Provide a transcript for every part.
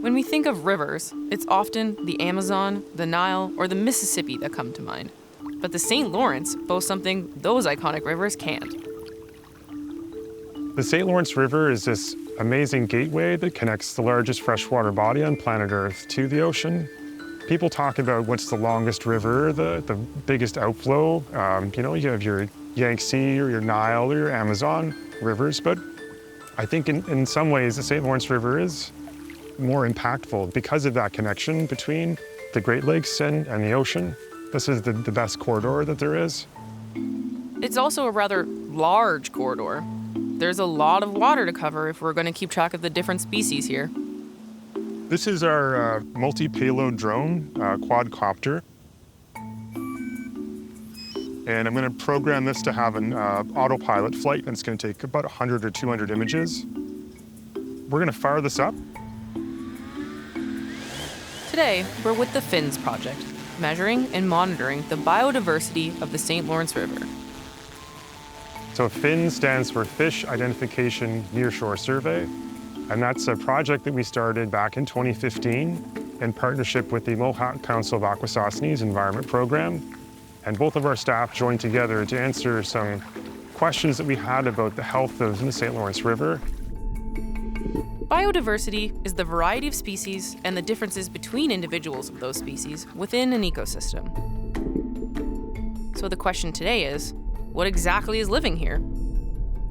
When we think of rivers, it's often the Amazon, the Nile, or the Mississippi that come to mind. But the St. Lawrence boasts something those iconic rivers can't. The St. Lawrence River is this amazing gateway that connects the largest freshwater body on planet Earth to the ocean. People talk about what's the longest river, the biggest outflow. You have your Yangtze or your Nile or your Amazon rivers, but I think in some ways the St. Lawrence River is more impactful because of that connection between the Great Lakes and the ocean. This is the best corridor that there is. It's also a rather large corridor. There's a lot of water to cover if we're going to keep track of the different species here. This is our multi-payload drone, quadcopter. And I'm going to program this to have an autopilot flight, and it's going to take about 100 or 200 images. We're going to fire this up. Today, we're with the FINS project, measuring and monitoring the biodiversity of the St. Lawrence River. So FINS stands for Fish Identification Nearshore Survey, and that's a project that we started back in 2015 in partnership with the Mohawk Council of Akwesasne's Environment Program. And both of our staff joined together to answer some questions that we had about the health of the St. Lawrence River. Biodiversity is the variety of species and the differences between individuals of those species within an ecosystem. So the question today is, what exactly is living here?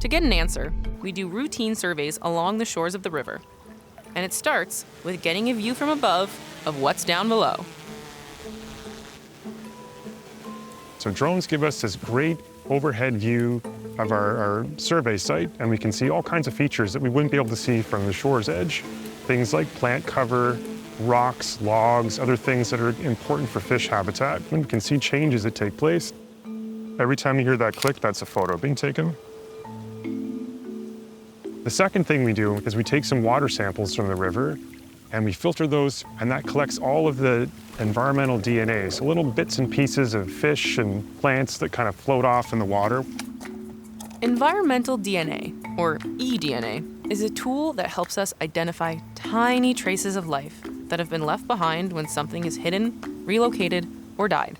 To get an answer, we do routine surveys along the shores of the river. And it starts with getting a view from above of what's down below. So drones give us this great overhead view of our survey site, and we can see all kinds of features that we wouldn't be able to see from the shore's edge. Things like plant cover, rocks, logs, other things that are important for fish habitat. And we can see changes that take place. Every time you hear that click, that's a photo being taken. The second thing we do is we take some water samples from the river and we filter those, and that collects all of the environmental DNA, so little bits and pieces of fish and plants that kind of float off in the water. Environmental DNA, or eDNA, is a tool that helps us identify tiny traces of life that have been left behind when something is hidden, relocated, or died,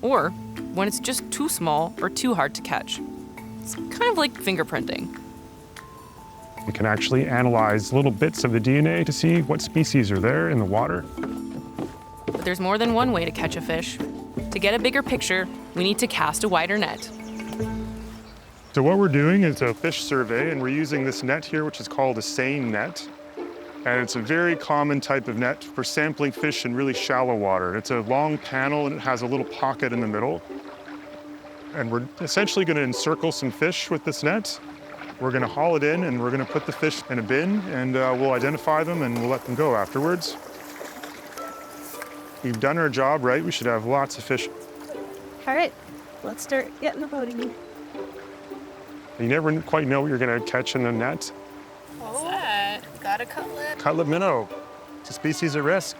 or when it's just too small or too hard to catch. It's kind of like fingerprinting. We can actually analyze little bits of the DNA to see what species are there in the water. But there's more than one way to catch a fish. To get a bigger picture, we need to cast a wider net. So what we're doing is a fish survey, and we're using this net here, which is called a seine net. And it's a very common type of net for sampling fish in really shallow water. It's a long panel and it has a little pocket in the middle. And we're essentially going to encircle some fish with this net. We're going to haul it in and we're going to put the fish in a bin, and we'll identify them and we'll let them go afterwards. We've done our job right. We should have lots of fish. All right, let's start getting the boat in. You never quite know what you're going to catch in the net. What's that? Got a cutlet. Cutlet minnow. It's a species at risk.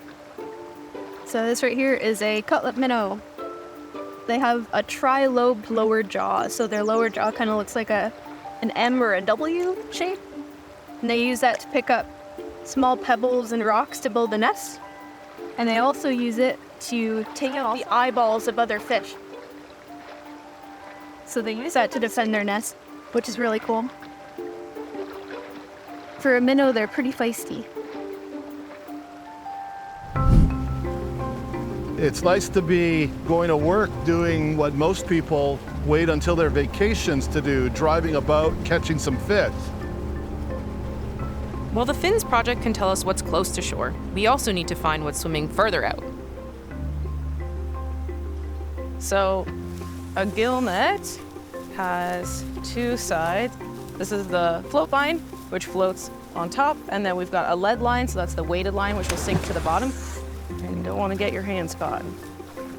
So this right here is a cutlet minnow. They have a tri-lobed lower jaw, so their lower jaw kind of looks like an M or a W shape. And they use that to pick up small pebbles and rocks to build a nest. And they also use it to take out the eyeballs of other fish. So they use that to defend their nest, which is really cool. For a minnow, they're pretty feisty. It's nice to be going to work doing what most people wait until their vacations to do, driving about, catching some fish. While the FINS project can tell us what's close to shore, we also need to find what's swimming further out. So, a gill net has two sides. This is the float line, which floats on top, and then we've got a lead line, so that's the weighted line, which will sink to the bottom. And you don't want to get your hands caught.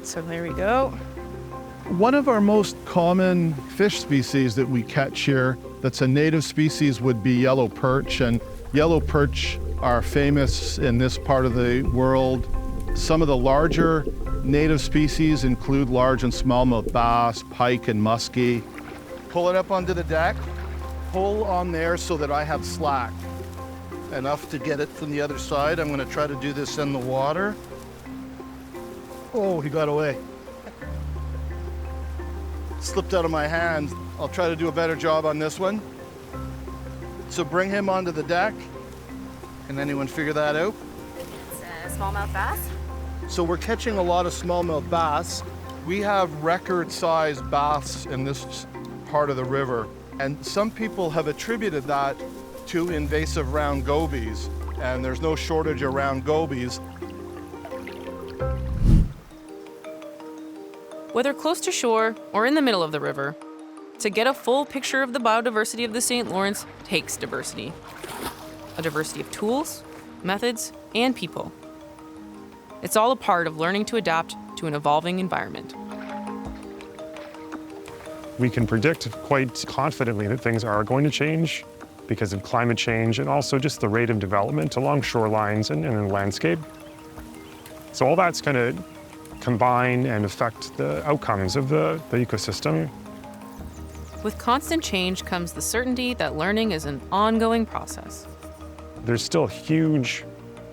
So there we go. One of our most common fish species that we catch here that's a native species would be yellow perch, and yellow perch are famous in this part of the world. Some of the larger native species include large and smallmouth bass, pike, and muskie. Pull it up onto the deck, pull on there so that I have slack. enough to get it from the other side. I'm gonna try to do this in the water. Oh, he got away. Slipped out of my hand. I'll try to do a better job on this one. So bring him onto the deck. Can anyone figure that out? It's a smallmouth bass. So we're catching a lot of smallmouth bass. We have record-sized bass in this part of the river, and some people have attributed that to invasive round gobies, and there's no shortage of round gobies. Whether close to shore or in the middle of the river, to get a full picture of the biodiversity of the St. Lawrence takes diversity. A diversity of tools, methods, and people. It's all a part of learning to adapt to an evolving environment. We can predict quite confidently that things are going to change because of climate change and also just the rate of development along shorelines and in the landscape. So all that's going to combine and affect the outcomes of the ecosystem. With constant change comes the certainty that learning is an ongoing process. There's still huge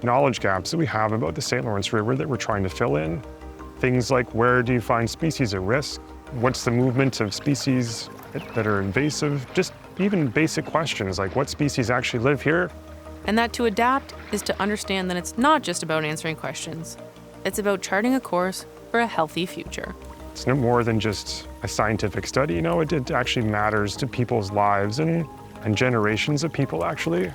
knowledge gaps that we have about the St. Lawrence River that we're trying to fill in. Things like, where do you find species at risk? What's the movement of species that are invasive? Just even basic questions like, what species actually live here? And that to adapt is to understand that it's not just about answering questions. It's about charting a course for a healthy future. It's no more than just a scientific study, it actually matters to people's lives and generations of people, actually.